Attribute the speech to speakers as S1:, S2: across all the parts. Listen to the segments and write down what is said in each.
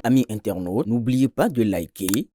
S1: amis internautes, n'oubliez pas de liker,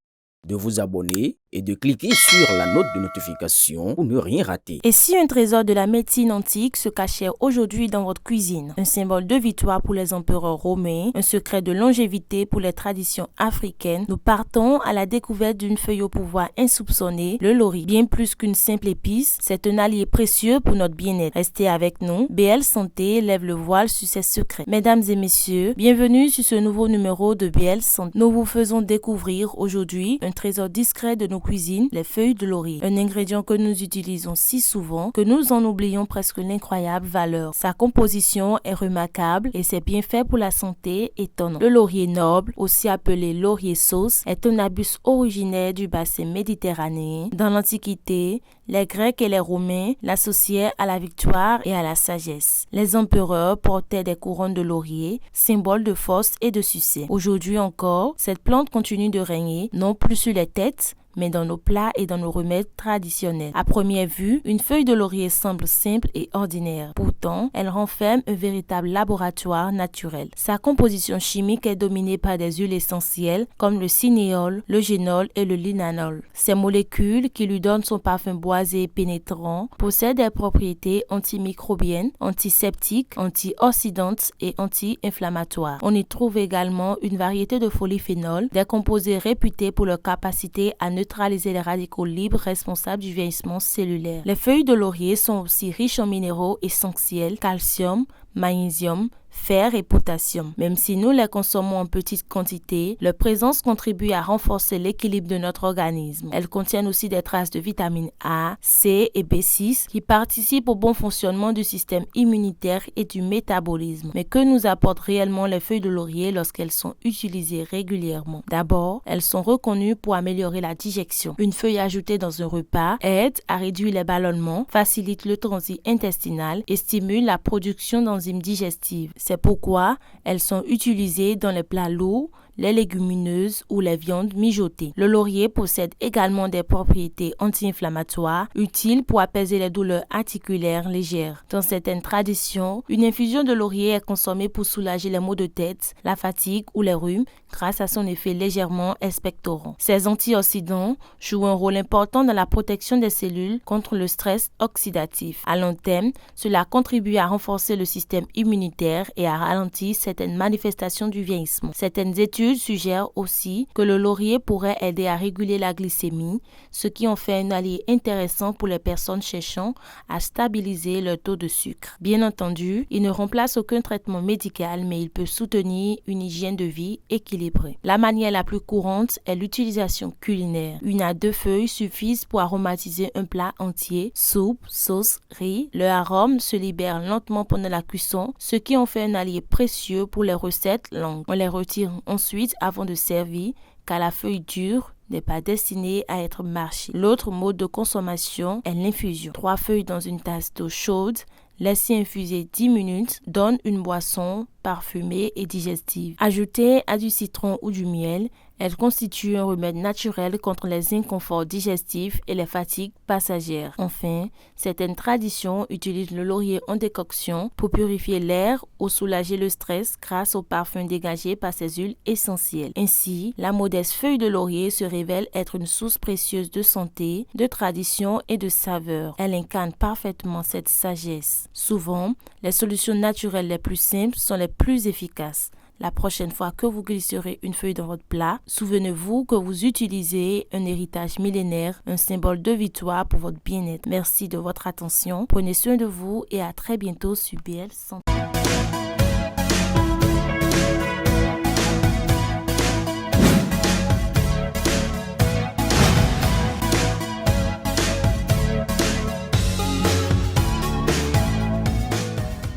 S1: de vous abonner et de cliquer sur la note de notification pour ne rien rater.
S2: Et si un trésor de la médecine antique se cachait aujourd'hui dans votre cuisine, un symbole de victoire pour les empereurs romains, un secret de longévité pour les traditions africaines, nous partons à la découverte d'une feuille au pouvoir insoupçonné, le laurier. Bien plus qu'une simple épice, c'est un allié précieux pour notre bien-être. Restez avec nous, BL Santé lève le voile sur ses secrets. Mesdames et messieurs, bienvenue sur ce nouveau numéro de BL Santé. Nous vous faisons découvrir aujourd'hui un trésor discret de nos cuisines, les feuilles de laurier. Un ingrédient que nous utilisons si souvent que nous en oublions presque l'incroyable valeur. Sa composition est remarquable et ses bienfaits pour la santé étonnants. Le laurier noble, aussi appelé laurier sauce, est un arbuste originaire du bassin méditerranéen. Dans l'Antiquité, les Grecs et les Romains l'associaient à la victoire et à la sagesse. Les empereurs portaient des couronnes de laurier, symbole de force et de succès. Aujourd'hui encore, cette plante continue de régner, non plus sur les têtes, mais dans nos plats et dans nos remèdes traditionnels. À première vue, une feuille de laurier semble simple et ordinaire. Pourtant, elle renferme un véritable laboratoire naturel. Sa composition chimique est dominée par des huiles essentielles comme le cinéole, le génol et le linanol. Ces molécules, qui lui donnent son parfum boisé et pénétrant, possèdent des propriétés antimicrobiennes, antiseptiques, antioxydantes et anti-inflammatoires. On y trouve également une variété de polyphénols, des composés réputés pour leur capacité à neutraliser les radicaux libres responsables du vieillissement cellulaire. Les feuilles de laurier sont aussi riches en minéraux essentiels, calcium, magnésium, fer et potassium. Même si nous les consommons en petite quantité, leur présence contribue à renforcer l'équilibre de notre organisme. Elles contiennent aussi des traces de vitamines A, C et B6 qui participent au bon fonctionnement du système immunitaire et du métabolisme. Mais que nous apportent réellement les feuilles de laurier lorsqu'elles sont utilisées régulièrement? D'abord, elles sont reconnues pour améliorer la digestion. Une feuille ajoutée dans un repas aide à réduire les ballonnements, facilite le transit intestinal et stimule la production d'enzymes digestives. C'est pourquoi elles sont utilisées dans les plats lourds, les légumineuses ou les viandes mijotées. Le laurier possède également des propriétés anti-inflammatoires utiles pour apaiser les douleurs articulaires légères. Dans certaines traditions, une infusion de laurier est consommée pour soulager les maux de tête, la fatigue ou les rhumes grâce à son effet légèrement expectorant. Ces antioxydants jouent un rôle important dans la protection des cellules contre le stress oxydatif. À long terme, cela contribue à renforcer le système immunitaire et à ralentir certaines manifestations du vieillissement. Certaines études suggèrent aussi que le laurier pourrait aider à réguler la glycémie, ce qui en fait un allié intéressant pour les personnes cherchant à stabiliser leur taux de sucre. Bien entendu, il ne remplace aucun traitement médical, mais il peut soutenir une hygiène de vie équilibrée. La manière la plus courante est l'utilisation culinaire. 1 à 2 feuilles suffisent pour aromatiser un plat entier, soupe, sauce, riz. Leur arôme se libère lentement pendant la cuisson, ce qui en fait un allié précieux pour les recettes longues. On les retire ensuite avant de servir, car la feuille dure n'est pas destinée à être mâchée. L'autre mode de consommation est l'infusion. 3 feuilles dans une tasse d'eau chaude, laissez infuser 10 minutes, donne une boisson parfumée et digestive. Ajoutez à du citron ou du miel. Elle constitue un remède naturel contre les inconforts digestifs et les fatigues passagères. Enfin, certaines traditions utilisent le laurier en décoction pour purifier l'air ou soulager le stress grâce au parfum dégagé par ses huiles essentielles. Ainsi, la modeste feuille de laurier se révèle être une source précieuse de santé, de tradition et de saveur. Elle incarne parfaitement cette sagesse. Souvent, les solutions naturelles les plus simples sont les plus efficaces. La prochaine fois que vous glisserez une feuille dans votre plat, souvenez-vous que vous utilisez un héritage millénaire, un symbole de victoire pour votre bien-être. Merci de votre attention, prenez soin de vous et à très bientôt sur BL Santé.